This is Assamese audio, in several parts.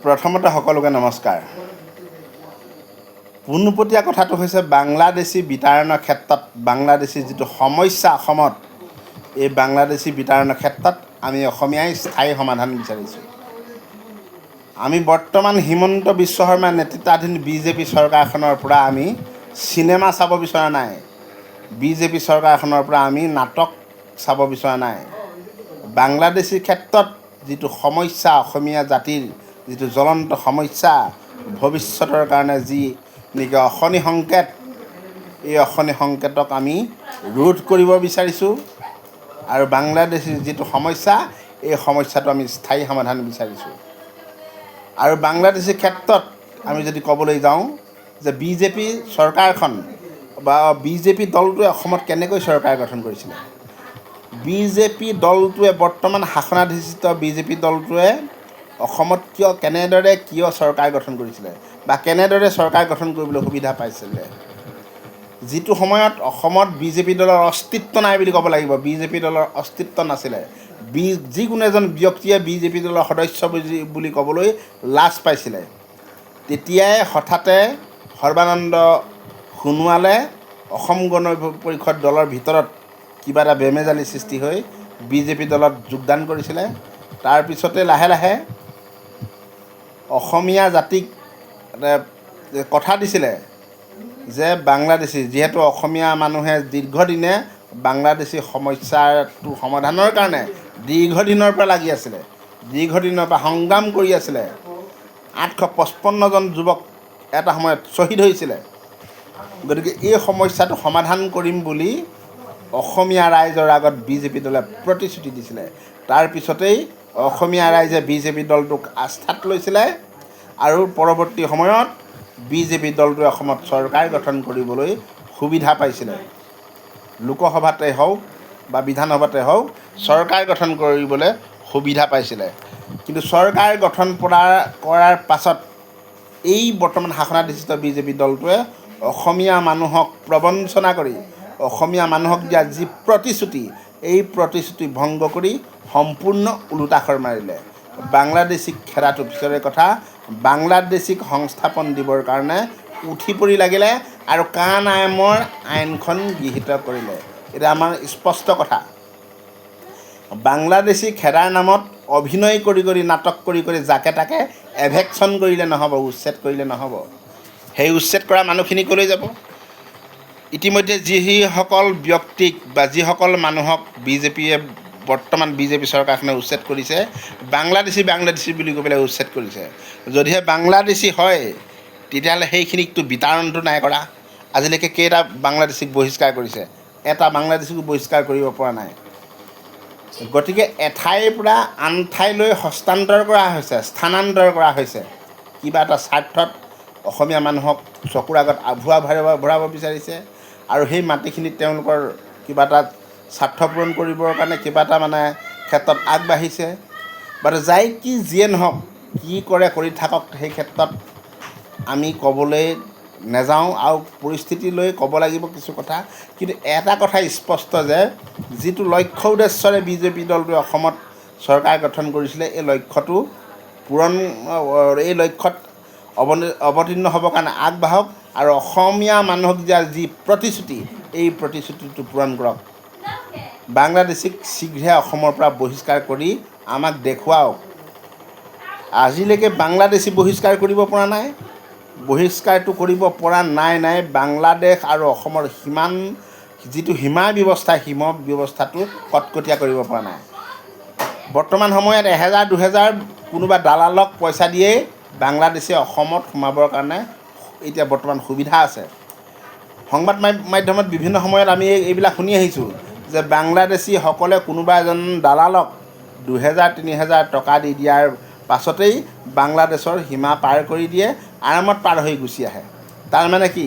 প্ৰথমতে সকলোকে নমস্কাৰ। পোনপটীয়া কথাটো হৈছে বাংলাদেশী বিতাড়নৰ ক্ষেত্ৰত বাংলাদেশী যিটো সমস্যা অসমত, এই বাংলাদেশী বিতাড়নৰ ক্ষেত্ৰত আমি অসমীয়াই স্থায়ী সমাধান বিচাৰিছোঁ। আমি বৰ্তমান হিমন্ত বিশ্ব শৰ্মা নেতৃত্বাধীন বিজেপি চৰকাৰখনৰ পৰা আমি চিনেমা চাব বিচৰা নাই। বিজেপি চৰকাৰখনৰ পৰা আমি নাটক চাব বিচৰা নাই। বাংলাদেশীৰ ক্ষেত্ৰত যিটো সমস্যা, অসমীয়া জাতিৰ যিটো জ্বলন্ত সমস্যা, ভৱিষ্যতৰ কাৰণে যি নেকি অশনি সংকেত, এই অশনি সংকেতক আমি ৰোধ কৰিব বিচাৰিছোঁ। আৰু বাংলাদেশীৰ যিটো সমস্যা, এই সমস্যাটো আমি স্থায়ী সমাধান বিচাৰিছোঁ। আৰু বাংলাদেশীৰ ক্ষেত্ৰত আমি যদি ক'বলৈ যাওঁ যে বিজেপি চৰকাৰখন বা বিজেপি দলটোৱে অসমত কেনেকৈ চৰকাৰ গঠন কৰিছিলে। বিজেপি দলটোৱে বৰ্তমান শাসনাধিষ্ঠিত বিজেপি দলটোৱে অসমত কেনেদৰে চৰকাৰ গঠন কৰিছিলে বা কেনেদৰে চৰকাৰ গঠন কৰিবলৈ সুবিধা পাইছিলে। যিটো সময়ত অসমত বিজেপি দলৰ অস্তিত্ব নাই বুলি ক'ব লাগিব, বিজেপি দলৰ অস্তিত্ব নাছিলে। যিকোনো এজন ব্যক্তিয়ে বিজেপি দলৰ সদস্য বুলি ক'বলৈ লাজ পাইছিলে। তেতিয়াই হঠাতে সৰ্বানন্দ সোণোৱালে অসম গণ পৰিষদ দলৰ ভিতৰত কিবা এটা বেমেজালি সৃষ্টি হৈ বিজেপি দলত যোগদান কৰিছিলে। তাৰপিছতে লাহে লাহে অসমীয়া জাতিক কথা দিছিলে যে বাংলাদেশী, যিহেতু অসমীয়া মানুহে দীৰ্ঘদিনে বাংলাদেশী সমস্যাটো সমাধানৰ কাৰণে দীৰ্ঘদিনৰ পৰা লাগি আছিলে, দীৰ্ঘদিনৰ পৰা সংগ্ৰাম কৰি আছিলে। 855জন যুৱক এটা সময়ত শ্বহীদ হৈছিলে। গতিকে এই সমস্যাটো সমাধান কৰিম বুলি অসমীয়া ৰাইজৰ আগত বিজেপি দলে প্ৰতিশ্ৰুতি দিছিলে। তাৰপিছতেই অসমীয়া ৰাইজে বিজেপি দলটোক আস্থাত লৈছিলে আৰু পৰৱৰ্তী সময়ত বিজেপি দলটোৱে অসমত চৰকাৰ গঠন কৰিবলৈ সুবিধা পাইছিলে। লোকসভাতে হওক বা বিধানসভাতে হওক চৰকাৰ গঠন কৰিবলৈ সুবিধা পাইছিলে। কিন্তু চৰকাৰ গঠন কৰাৰ পাছত এই বৰ্তমান শাসনাধিষ্ঠিত বিজেপি দলটোৱে অসমীয়া মানুহক প্ৰবঞ্চনা কৰি, অসমীয়া মানুহক দিয়া যি প্ৰতিশ্ৰুতি, এই প্ৰতিশ্ৰুতি ভংগ কৰি সম্পূৰ্ণ ওলোটাখৰ মাৰিলে। বাংলাদেশীক খেদাটো পিছৰে কথা, বাংলাদেশীক সংস্থাপন দিবৰ কাৰণে উঠি পৰি লাগিলে আৰু কানাইমৰ আইনখন গৃহীত কৰিলে। এতিয়া আমাৰ স্পষ্ট কথা, বাংলাদেশী খেদাৰ নামত অভিনয় কৰি নাটক কৰি যাকে তাকে এভেকশ্যন কৰিলে নহ'ব, উচ্ছেদ কৰিলে নহ'ব। সেই উচ্ছেদ কৰা মানুহখিনি ক'লৈ যাব? ইতিমধ্যে যিসকল ব্যক্তিক বা যিসকল মানুহক বৰ্তমান বিজেপি চৰকাৰখনে উচ্ছেদ কৰিছে, বাংলাদেশী বুলি কৈ পেলাই উচ্ছেদ কৰিছে। যদিহে বাংলাদেশী হয় তেতিয়াহ'লে সেইখিনিকতো বিতাড়নটো নাই কৰা। আজিলৈকে কেইটা বাংলাদেশীক বহিষ্কাৰ কৰিছে? এটা বাংলাদেশীকো বহিষ্কাৰ কৰিব পৰা নাই। গতিকে এঠাইৰ পৰা আন ঠাইলৈ স্থানান্তৰ কৰা হৈছে কিবা এটা স্বাৰ্থত। অসমীয়া মানুহক চকুৰ আগত আভুৱা ভৰাব বিচাৰিছে আৰু সেই মাটিখিনিত তেওঁলোকৰ কিবা এটা স্বাৰ্থ পূৰণ কৰিবৰ কাৰণে কিবা এটা ক্ষেত্ৰত আগবাঢ়িছে। বাৰু যিয়ে নহওক, কি কৰে কৰি থাকক, সেই ক্ষেত্ৰত আমি ক'বলৈ নাযাওঁ আৰু পৰিস্থিতি লৈ ক'ব লাগিব কিছু কথা। কিন্তু এটা কথা স্পষ্ট যে যিটো লক্ষ্য উদ্দেশ্যৰে বিজেপি দলটোৱে অসমত চৰকাৰ গঠন কৰিছিলে, এই লক্ষ্যত অৱতীৰ্ণ হ'বৰ কাৰণে আগবাঢ়ক আৰু অসমীয়া মানুহক দিয়া যি প্ৰতিশ্ৰুতি, এই প্ৰতিশ্ৰুতিটো পূৰণ কৰক। বাংলাদেশীক শীঘ্ৰে অসমৰ পৰা বহিষ্কাৰ কৰি আমাক দেখুৱাওক। আজিলৈকে বাংলাদেশী বহিষ্কাৰ কৰিব পৰা নাই। বহিষ্কাৰটো কৰিব পৰা নাই বাংলাদেশ আৰু অসমৰ যিটো সীমা ব্যৱস্থাটো কটকটীয়া কৰিব পৰা নাই। বৰ্তমান সময়ত 1000-2000 কোনোবা দালালক পইচা দিয়েই বাংলাদেশে অসমত সোমাবৰ কাৰণে এতিয়া বৰ্তমান সুবিধা আছে। সংবাদ মাধ্যমত বিভিন্ন সময়ত আমি এইবিলাক শুনি আহিছোঁ যে বাংলাদেশীসকলে কোনোবা এজন দালালক 2000-3000 টকা দি দিয়াৰ পাছতেই বাংলাদেশৰ সীমা পাৰ কৰি দিয়ে, আৰামত পাৰ হৈ গুচি আহে। তাৰমানে কি?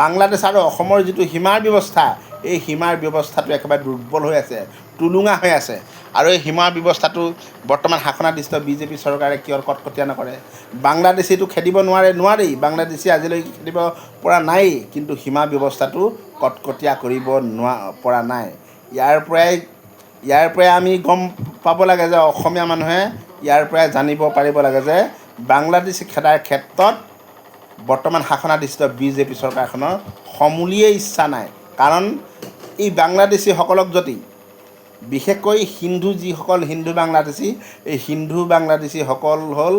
বাংলাদেশ আৰু অসমৰ যিটো সীমাৰ ব্যৱস্থা, এই সীমাৰ ব্যৱস্থাটো একেবাৰে দুৰ্বল হৈ আছে, টুলুঙা হৈ আছে। আৰু এই সীমাৰ ব্যৱস্থাটো বৰ্তমান শাসনাধিষ্ঠিত বিজেপি চৰকাৰে কিয় কটকটীয়া নকৰে? বাংলাদেশীটো খেদিব নোৱাৰি, বাংলাদেশী আজিলৈকে খেদিব পৰা নাই, কিন্তু সীমা ব্যৱস্থাটো কটকটীয়া কৰিব পৰা নাই। ইয়াৰ পৰাই আমি গম পাব লাগে যে অসমীয়া মানুহে ইয়াৰ পৰাই জানিব পাৰিব লাগে যে বাংলাদেশী খেদাৰ ক্ষেত্ৰত বৰ্তমান শাসনাধিষ্ঠিত বিজেপি চৰকাৰখনৰ সমূলিয়ে ইচ্ছা নাই। কাৰণ এই বাংলাদেশীসকলক যদি বিশেষকৈ যিসকল হিন্দু বাংলাদেশী, এই হিন্দু বাংলাদেশীসকল হ'ল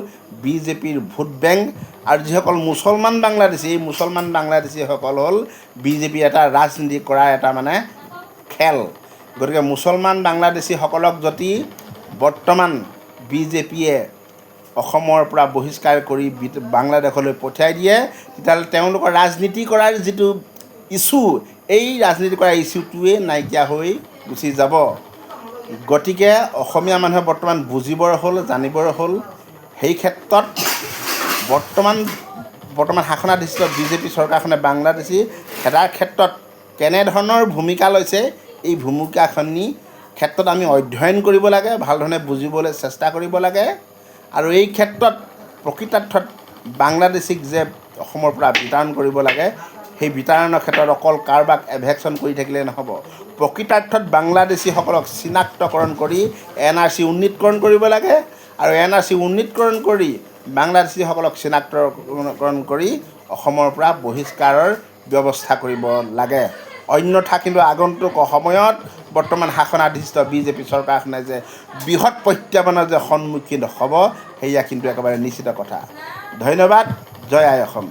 বিজেপিৰ ভোট বেংক, আৰু যিসকল মুছলমান বাংলাদেশী, এই মুছলমান বাংলাদেশীসকল হ'ল বিজেপিৰ এটা ৰাজনীতি কৰাৰ এটা মানে খেল। গতিকে মুছলমান বাংলাদেশীসকলক যদি বৰ্তমান বিজেপিয়ে অসমৰ পৰা বহিষ্কাৰ কৰি বাংলাদেশলৈ পঠিয়াই দিয়ে, তেতিয়াহ'লে তেওঁলোকৰ ৰাজনীতি কৰাৰ যিটো ইছ্যু, এই ৰাজনীতি কৰাৰ ইছ্যুটোৱে নাইকিয়া হৈ গুচি যাব। গতিকে অসমীয়া মানুহে বৰ্তমান বুজিবৰ হ'ল, জানিবৰ হ'ল। সেই ক্ষেত্ৰত বৰ্তমান শাসনাধিষ্ঠিত বিজেপি চৰকাৰখনে বাংলাদেশী খেদাৰ ক্ষেত্ৰত কেনেধৰণৰ ভূমিকা লৈছে, এই ভূমিকাখিনিৰ ক্ষেত্ৰত আমি অধ্যয়ন কৰিব লাগে, ভালধৰণে বুজিবলৈ চেষ্টা কৰিব লাগে। আৰু এই ক্ষেত্ৰত প্ৰকৃতাৰ্থত বাংলাদেশীক যে অসমৰ পৰা বিতাড়ন কৰিব লাগে, সেই বিতাড়নৰ ক্ষেত্ৰত অকল কাৰোবাক এভেকশ্যন কৰি থাকিলে নহ'ব। প্ৰকৃতাৰ্থত বাংলাদেশীসকলক চিনাক্তকৰণ কৰি NRC উন্নীতকৰণ কৰিব লাগে, আৰু NRC উন্নীতকৰণ কৰি বাংলাদেশীসকলক চিনাক্তকৰণ কৰি অসমৰ পৰা বহিষ্কাৰৰ ব্যৱস্থা কৰিব লাগে। অন্যথা কিন্তু আগন্তুক সময়ত বৰ্তমান শাসনাধিষ্ঠিত বিজেপি চৰকাৰখনে যে বৃহৎ প্ৰত্যাহ্বানৰ যে সন্মুখীন হ'ব, সেয়া কিন্তু একেবাৰে নিশ্চিত কথা। ধন্যবাদ। জয় আই অসম।